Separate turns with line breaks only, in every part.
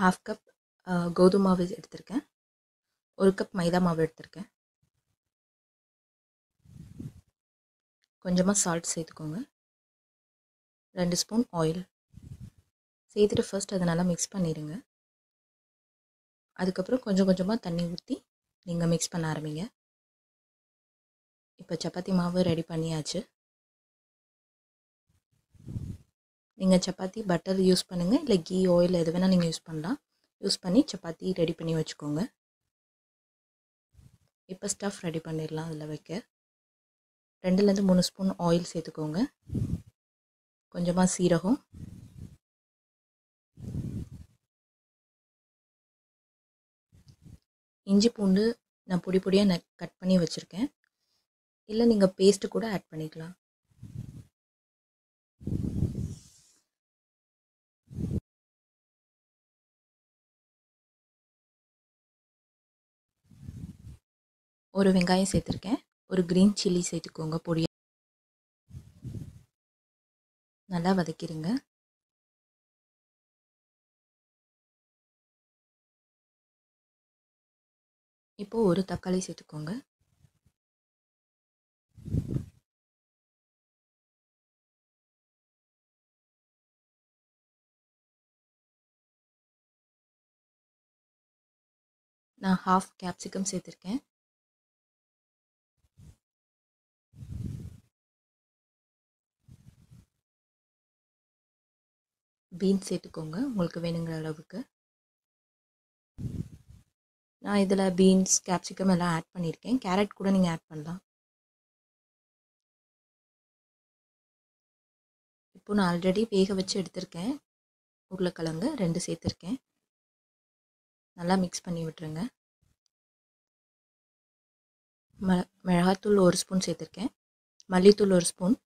1/2 cup கோதுமை மாவு எடுத்திருக்கேன். 1 கப் மைதா மாவு எடுத்திருக்கேன். கொஞ்சமாக சால்ட் சேர்த்துக்கோங்க. 2 ஸ்பூன் ஆயில் சேர்த்துட்டு ஃபர்ஸ்ட் அதை நல்லா மிக்ஸ் பண்ணிடுங்க. அதுக்கப்புறம் கொஞ்சம் கொஞ்சமாக தண்ணி ஊற்றி நீங்கள் மிக்ஸ் பண்ண ஆரம்பிங்க. இப்போ சப்பாத்தி மாவு ரெடி பண்ணியாச்சு. நீங்கள் சப்பாத்தி பட்டர் யூஸ் பண்ணுங்கள், இல்லை கீ ஆயில் எது வேணால் நீங்கள் யூஸ் பண்ணலாம். யூஸ் பண்ணி சப்பாத்தி ரெடி பண்ணி வச்சுக்கோங்க. இப்போ ஸ்டஃப் ரெடி பண்ணிடலாம். அதில் வைக்க 2லேருந்து 3 ஸ்பூன் ஆயில் சேர்த்துக்கோங்க. கொஞ்சமாக சீரகம், இஞ்சி பூண்டு நான் பொடி பொடியாக கட் பண்ணி வச்சுருக்கேன். இல்லை நீங்கள் பேஸ்ட்டு கூட ஆட் பண்ணிக்கலாம். ஒரு வெங்காயம் சேர்த்துருக்கேன். ஒரு க்ரீன் சில்லி சேர்த்துக்கோங்க பொடியாக. நல்லா வதக்கிடுங்க. இப்போது ஒரு தக்காளி சேர்த்துக்கோங்க. நான் 1/2 கேப்சிகம் சேர்த்துருக்கேன். பீன்ஸ் சேர்த்துக்கோங்க உங்களுக்கு வேணுங்கிற அளவுக்கு. நான் இதில் பீன்ஸ், கேப்சிகம் எல்லாம் ஆட் பண்ணியிருக்கேன். கேரட் கூட நீங்கள் ஆட் பண்ணலாம். இப்போ நான் ஆல்ரெடி வேக வச்சு எடுத்திருக்கேன். உருளைக்கிழங்கு 2 சேர்த்துருக்கேன். நல்லா மிக்ஸ் பண்ணி விட்டுருங்க. மிளகாத்தூள் 1 ஸ்பூன் சேர்த்துருக்கேன். மல்லித்தூள் 1 ஸ்பூன்,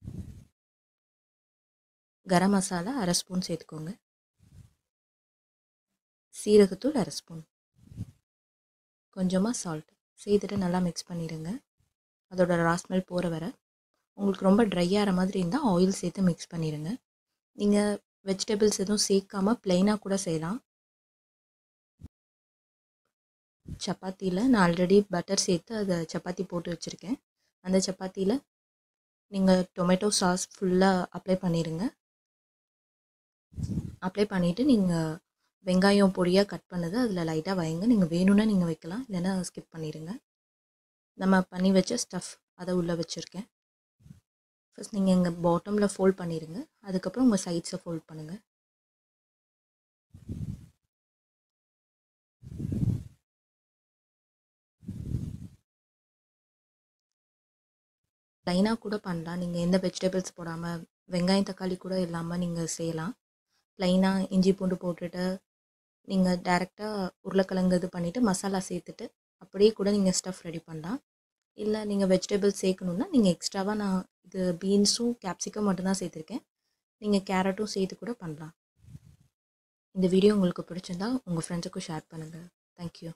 கரம் மசாலா 1/2 ஸ்பூன் சேர்த்துக்கோங்க. சீரகத்தூள் 1/2 ஸ்பூன், கொஞ்சமாக சால்ட் சேர்த்துட்டு நல்லா மிக்ஸ் பண்ணிடுங்க. அதோட ரா ஸ்மெல் போகிற வரை. உங்களுக்கு ரொம்ப ட்ரை ஆகிற மாதிரி இருந்தால் ஆயில் சேர்த்து மிக்ஸ் பண்ணிடுங்க. நீங்கள் வெஜிடபிள்ஸ் எதுவும் சேர்க்காமல் ப்ளைனாக கூட செய்யலாம். சப்பாத்தியில் நான் ஆல்ரெடி பட்டர் சேர்த்து அதை சப்பாத்தி போட்டு வச்சுருக்கேன். அந்த சப்பாத்தியில் நீங்கள் டொமேட்டோ சாஸ் ஃபுல்லாக அப்ளை பண்ணிடுங்க. அப்ளை பண்ணிவிட்டு நீங்கள் வெங்காயம் பொடியாக கட் பண்ணது அதில் லைட்டாக வைங்க. நீங்கள் வேணும்னா நீங்கள் வைக்கலாம், இல்லைன்னா ஸ்கிப் பண்ணிடுங்க. நம்ம பண்ணி வச்ச ஸ்டஃப் அதை உள்ளே வச்சுருக்கேன். ஃபஸ்ட் நீங்கள் எங்கள் பாட்டமில் ஃபோல்ட் பண்ணிடுங்க. அதுக்கப்புறம் உங்கள் சைட்ஸை ஃபோல்ட் பண்ணுங்கள். ப்ளைனாக கூட பண்ணலாம். நீங்கள் எந்த வெஜிடபிள்ஸ் போடாமல் வெங்காயம் தக்காளி கூட இல்லாமல் நீங்கள் செய்யலாம். ப்ளைனாக இஞ்சி பூண்டு போட்டுட்டு நீங்கள் டேரெக்டாக உருளைக்கிழங்கு இது பண்ணிவிட்டு மசாலா சேர்த்துட்டு அப்படியே கூட நீங்கள் ஸ்டஃப் ரெடி பண்ணலாம். இல்லை நீங்கள் வெஜிடபிள்ஸ் சேர்க்கணுன்னா நீங்கள் எக்ஸ்ட்ராவாக நான் இது பீன்ஸும் கேப்சிகம் மட்டும்தான் சேர்த்துருக்கேன். நீங்கள் கேரட்டும் சேர்த்து கூட பண்ணலாம். இந்த வீடியோ உங்களுக்கு பிடிச்சிருந்தா உங்கள் ஃப்ரெண்ட்ஸுக்கும் ஷேர் பண்ணுங்கள். தேங்க்யூ.